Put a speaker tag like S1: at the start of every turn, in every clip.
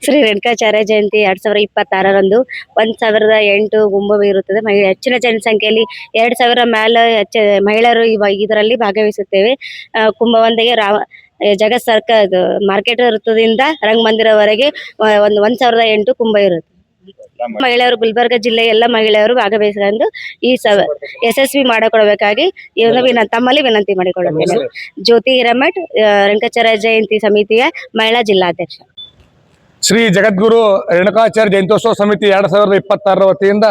S1: ಶ್ರೀ ರೇಣುಕಾಚಾರ್ಯ ಜಯಂತಿ 2026ರಂದು 1008 ಗುಂಬ ಇರುತ್ತದೆ. ಹೆಚ್ಚಿನ ಜನಸಂಖ್ಯೆಯಲ್ಲಿ 2000 ಮೇಲೆ ಮಹಿಳೆಯರು ಇದರಲ್ಲಿ ಭಾಗವಹಿಸುತ್ತೇವೆ. ಕುಂಭವಂದಿಗೆ ಜಗತ್ ಸರ್ಕಾರ ಮಾರ್ಕೆಟ್ ವೃತ್ತದಿಂದ ರಂಗಮಂದಿರವರೆಗೆ 1008 ಕುಂಭ ಇರುತ್ತೆ. ಮಹಿಳೆಯರು ಗುಲ್ಬರ್ಗ ಜಿಲ್ಲೆಯ ಎಲ್ಲ ಮಹಿಳೆಯರು ಭಾಗವಹಿಸಿಕೊಂಡು ಈ ಯಶಸ್ವಿ ಮಾಡಿಕೊಡಬೇಕಾಗಿ ತಮ್ಮಲ್ಲಿ ವಿನಂತಿ ಮಾಡಿಕೊಳ್ಳುತ್ತೇನೆ. ಜ್ಯೋತಿ ಹಿರೇಮಠ್, ರೇಣುಕಾಚಾರ್ಯ ಜಯಂತಿ ಸಮಿತಿಯ ಮಹಿಳಾ ಜಿಲ್ಲಾಧ್ಯಕ್ಷ.
S2: ಶ್ರೀ ಜಗದ್ಗುರು ರೇಣುಕಾಚಾರ್ಯ ಜಯಂತ್ಯೋತ್ಸವ ಸಮಿತಿ 2026 ವತಿಯಿಂದ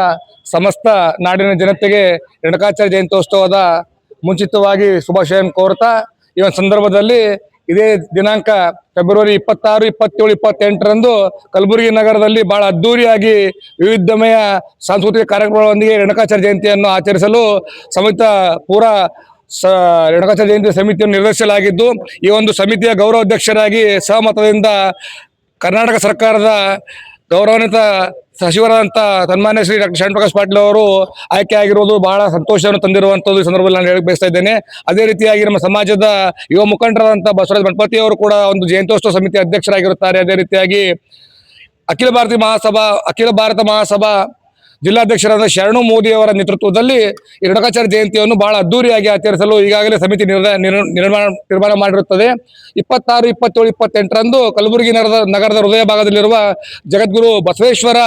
S2: ಸಮಸ್ತ ನಾಡಿನ ಜನತೆಗೆ ರೇಣುಕಾಚಾರ್ಯ ಜಯಂತ್ಯೋತ್ಸವದ ಮುಂಚಿತವಾಗಿ ಶುಭಾಶಯ ಕೋರ್ತಾ ಈ ಒಂದು ಸಂದರ್ಭದಲ್ಲಿ ಇದೇ ದಿನಾಂಕ ಫೆಬ್ರವರಿ 26, 27, 28ರಂದು ಕಲಬುರಗಿ ನಗರದಲ್ಲಿ ಬಹಳ ಅದ್ದೂರಿಯಾಗಿ ವಿವಿಧಮಯ ಸಾಂಸ್ಕೃತಿಕ ಕಾರ್ಯಕ್ರಮಗಳೊಂದಿಗೆ ರೇಣುಕಾಚಾರ್ಯ ಜಯಂತಿಯನ್ನು ಆಚರಿಸಲು ಸಮೇತ ಪೂರಾ ರೇಣುಕಾಚಾರ್ಯ ಜಯಂತಿ ಸಮಿತಿಯನ್ನು ನಿರ್ದೇಶಿಸಲಾಗಿದ್ದು, ಈ ಒಂದು ಸಮಿತಿಯ ಗೌರವಾಧ್ಯಕ್ಷರಾಗಿ ಸಹಮತದಿಂದ ಕರ್ನಾಟಕ ಸರ್ಕಾರದ ಗೌರವಾನ್ವಿತ ಸಚಿವರಾದಂಥ ಸನ್ಮಾನ್ಯ ಶ್ರೀ ಡಾಕ್ಟರ್ ಶ್ಯಾಮಪ್ರಕಾಶ್ ಪಾಟೀಲ್ ಅವರು ಆಯ್ಕೆಯಾಗಿರುವುದು ಬಹಳ ಸಂತೋಷವನ್ನು ತಂದಿರುವಂಥದ್ದು ಈ ಸಂದರ್ಭದಲ್ಲಿ ನಾನು ಹೇಳಕ್ಕೆ ಬಯಸ್ತಾ ಇದ್ದೇನೆ. ಅದೇ ರೀತಿಯಾಗಿ ನಮ್ಮ ಸಮಾಜದ ಯುವ ಮುಖಂಡರಾದಂಥ ಬಸವರಾಜ ಗಣಪತಿ ಅವರು ಕೂಡ ಒಂದು ಜಯಂತ್ಯೋತ್ಸವ ಸಮಿತಿ ಅಧ್ಯಕ್ಷರಾಗಿರುತ್ತಾರೆ. ಅದೇ ರೀತಿಯಾಗಿ ಅಖಿಲ ಭಾರತ ಮಹಾಸಭಾ ಜಿಲ್ಲಾಧ್ಯಕ್ಷರಾದ ಶರಣು ಮೋದಿ ಅವರ ನೇತೃತ್ವದಲ್ಲಿ ಈ ರೇಣುಕಾಚಾರ್ಯ ಜಯಂತಿಯನ್ನು ಬಹಳ ಅದ್ದೂರಿಯಾಗಿ ಆಚರಿಸಲು ಈಗಾಗಲೇ ಸಮಿತಿ ತೀರ್ಮಾನ ಮಾಡಿರುತ್ತದೆ. 26, 27, 28ರಂದು ಕಲಬುರಗಿ ನಗರದ ಹೃದಯ ಭಾಗದಲ್ಲಿರುವ ಜಗದ್ಗುರು ಬಸವೇಶ್ವರ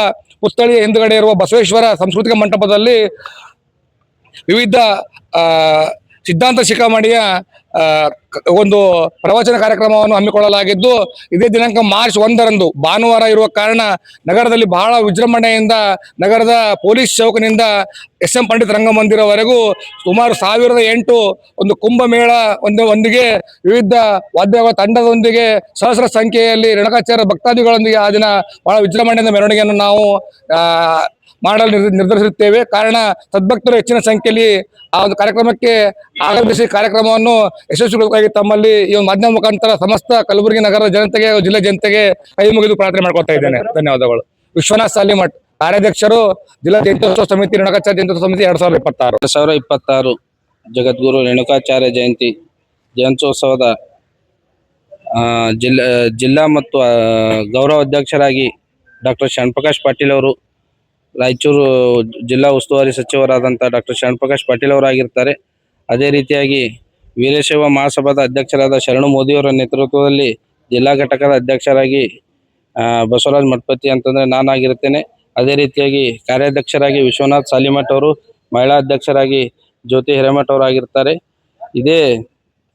S2: ಪುತ್ಥಳಿಯ ಹಿಂದುಗಡೆ ಇರುವ ಬಸವೇಶ್ವರ ಸಾಂಸ್ಕೃತಿಕ ಮಂಟಪದಲ್ಲಿ ವಿವಿಧ ಸಿದ್ಧಾಂತ ಶಿಖಾಮಣಿಯ ಒಂದು ಪ್ರವಚನ ಕಾರ್ಯಕ್ರಮವನ್ನು ಹಮ್ಮಿಕೊಳ್ಳಲಾಗಿದ್ದು, ಇದೇ ದಿನಾಂಕ ಮಾರ್ಚ್ 1ರಂದು ಭಾನುವಾರ ಇರುವ ಕಾರಣ ನಗರದಲ್ಲಿ ಬಹಳ ವಿಜೃಂಭಣೆಯಿಂದ ನಗರದ ಪೊಲೀಸ್ ಚೌಕನಿಂದ SM ಪಂಡಿತ್ ರಂಗಮಂದಿರವರೆಗೂ ಸುಮಾರು 1008 ಒಂದು ಕುಂಭಮೇಳ ಒಂದಿಗೆ ವಿವಿಧ ವಾದ್ಯಗಳ ತಂಡದೊಂದಿಗೆ ಸಹಸ್ರ ಸಂಖ್ಯೆಯಲ್ಲಿ ರೇಣುಕಾಚಾರ್ಯ ಭಕ್ತಾದಿಗಳೊಂದಿಗೆ ಆ ದಿನ ಬಹಳ ವಿಜೃಂಭಣೆಯಿಂದ ಮೆರವಣಿಗೆಯನ್ನು ನಾವು ಮಾಡಲು ನಿರ್ಧರಿಸುತ್ತೇವೆ. ಕಾರಣ ಸದ್ಭಕ್ತರು ಹೆಚ್ಚಿನ ಸಂಖ್ಯೆಯಲ್ಲಿ ಆ ಒಂದು ಕಾರ್ಯಕ್ರಮಕ್ಕೆ ಆಗಮಿಸಿ ಕಾರ್ಯಕ್ರಮವನ್ನು ಯಶಸ್ವಿಗೊಳಿಸಬೇಕಾಗಿ ತಮ್ಮಲ್ಲಿ ಈ ಒಂದು ಮಾಧ್ಯಮ ಮುಖಾಂತರ ಸಮಸ್ತ ಕಲಬುರಗಿ ನಗರದ ಜನತೆಗೆ, ಜಿಲ್ಲೆ ಜನತೆಗೆ ಕೈ ಮುಗಿದು ಪ್ರಾರ್ಥನೆ ಮಾಡ್ಕೊಳ್ತಾ ಇದ್ದೇನೆ. ಧನ್ಯವಾದಗಳು. ವಿಶ್ವನಾಥ್ ಸಾಲಿಮಠ್, ಕಾರ್ಯಾಧ್ಯಕ್ಷರು, ಜಿಲ್ಲಾ ಜಯಂತ್ಯೋತ್ಸವ ಸಮಿತಿ, ರೇಣುಕಾಚಾರ್ಯ ಜಯಂತ್ಯೋತ್ಸವ ಸಮಿತಿ
S3: 2026 ಜಗದ್ಗುರು ರೇಣುಕಾಚಾರ್ಯ ಜಯಂತ್ಯೋತ್ಸವದ ಜಿಲ್ಲಾ ಮತ್ತು ಗೌರವ ಅಧ್ಯಕ್ಷರಾಗಿ ಡಾಕ್ಟರ್ ಶ್ಯಾಮಪ್ರಕಾಶ್ ಪಾಟೀಲ್ ಅವರು, ರಾಯಚೂರು ಜಿಲ್ಲಾ ಉಸ್ತುವಾರಿ ಸಚಿವರಾದಂಥ ಡಾಕ್ಟರ್ ಶ್ಯಾಮಪ್ರಕಾಶ್ ಪಾಟೀಲ್ ಅವರಾಗಿರ್ತಾರೆ. ಅದೇ ರೀತಿಯಾಗಿ ವೀರಶೈವ ಮಹಾಸಭಾದ ಅಧ್ಯಕ್ಷರಾದ ಶರಣು ಮೋದಿಯವರ ನೇತೃತ್ವದಲ್ಲಿ ಜಿಲ್ಲಾ ಘಟಕದ ಅಧ್ಯಕ್ಷರಾಗಿ ಬಸವರಾಜ ಮಠಪತಿ ಅಂತಂದರೆ ನಾನಾಗಿರ್ತೇನೆ. ಅದೇ ರೀತಿಯಾಗಿ ಕಾರ್ಯಾಧ್ಯಕ್ಷರಾಗಿ ವಿಶ್ವನಾಥ್ ಸಾಲಿಮಠ್ ಅವರು, ಮಹಿಳಾ ಅಧ್ಯಕ್ಷರಾಗಿ ಜ್ಯೋತಿ ಹಿರೇಮಠ್ ಅವರಾಗಿರ್ತಾರೆ. ಇದೇ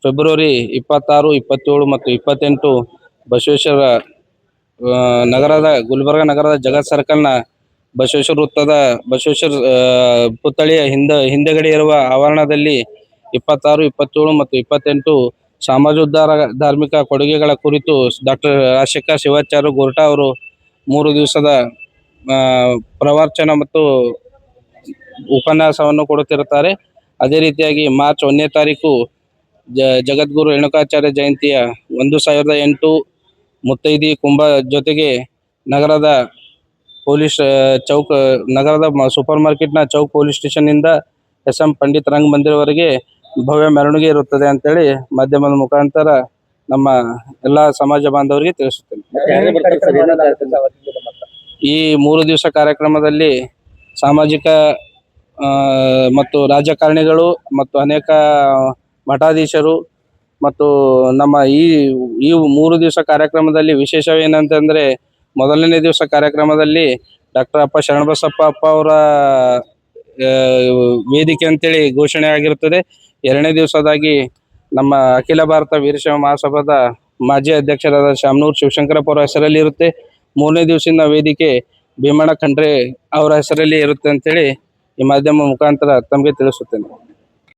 S3: ಫೆಬ್ರವರಿ 26, 27 ಮತ್ತು 28 ಬಸವೇಶ್ವರ ಗುಲ್ಬರ್ಗ ನಗರದ ಜಗತ್ ಸರ್ಕಲ್ನ ಬಸವೇಶ್ವರ ವೃತ್ತದ ಬಸವೇಶ್ವರ ಪುತ್ಥಳಿಯ ಹಿಂದೆಗಡೆ ಇರುವ ಆವರಣದಲ್ಲಿ 26, 27 ಮತ್ತು 28 ಸಮಾಜೋದ್ಧಾರ ಧಾರ್ಮಿಕ ಕೊಡುಗೆಗಳ ಕುರಿತು ಡಾಕ್ಟರ್ ರಾಜಶೇಖರ್ ಶಿವಾಚಾರ್ಯ ಗೋರ್ಟಾ ಅವರು 3 ದಿವಸದ ಪ್ರವಚನ ಮತ್ತು ಉಪನ್ಯಾಸವನ್ನು ಕೊಡುತ್ತಿರುತ್ತಾರೆ. ಅದೇ ರೀತಿಯಾಗಿ ಮಾರ್ಚ್ 1ನೇ ತಾರೀಕು ಜಗದ್ಗುರು ರೇಣುಕಾಚಾರ್ಯ ಜಯಂತಿಯ 1008 ಮುತ್ತೈದಿ ಕುಂಭ ಜೊತೆಗೆ ನಗರದ ಪೊಲೀಸ್ ಚೌಕ್, ನಗರದ ಸೂಪರ್ ಮಾರ್ಕೆಟ್ನ ಚೌಕ್ ಪೊಲೀಸ್ ಸ್ಟೇಷನ್ನಿಂದ SM ಪಂಡಿತ್ ರಂಗಮಂದಿರವರೆಗೆ ಭವ್ಯ ಮೆರವಣಿಗೆ ಇರುತ್ತದೆ ಅಂತೇಳಿ ಮಾಧ್ಯಮದ ಮುಖಾಂತರ ನಮ್ಮ ಎಲ್ಲ ಸಮಾಜ ಬಾಂಧವರಿಗೆ ತಿಳಿಸುತ್ತೇನೆ. ಈ 3 ದಿವಸ ಕಾರ್ಯಕ್ರಮದಲ್ಲಿ ಸಾಮಾಜಿಕ ಮತ್ತು ರಾಜಕಾರಣಿಗಳು ಮತ್ತು ಅನೇಕ ಮಠಾಧೀಶರು ಮತ್ತು ನಮ್ಮ ಈ 3 ದಿವಸ ಕಾರ್ಯಕ್ರಮದಲ್ಲಿ ವಿಶೇಷವೇನಂತಂದರೆ, ಮೊದಲನೇ ದಿವಸ ಕಾರ್ಯಕ್ರಮದಲ್ಲಿ ಡಾಕ್ಟರ್ ಅಪ್ಪ ಶರಣಬಸಪ್ಪ ಅಪ್ಪ ಅವರ ವೇದಿಕೆ ಅಂತೇಳಿ ಘೋಷಣೆ ಆಗಿರುತ್ತದೆ. 2ನೇ ದಿವಸದಾಗಿ ನಮ್ಮ ಅಖಿಲ ಭಾರತ ವೀರಶೈವ ಮಹಾಸಭಾದ ಮಾಜಿ ಅಧ್ಯಕ್ಷರಾದ ಶಾಮನೂರು ಶಿವಶಂಕರಪ್ಪ ಅವರ ಹೆಸರಲ್ಲಿ ಇರುತ್ತೆ. 3ನೇ ದಿವಸದ ವೇದಿಕೆ ಭೀಮಣ್ಣ ಖಂಡ್ರೆ ಅವರ ಹೆಸರಲ್ಲಿ ಇರುತ್ತೆ ಅಂತೇಳಿ ಈ ಮಾಧ್ಯಮ ಮುಖಾಂತರ ತಮಗೆ ತಿಳಿಸುತ್ತೇನೆ.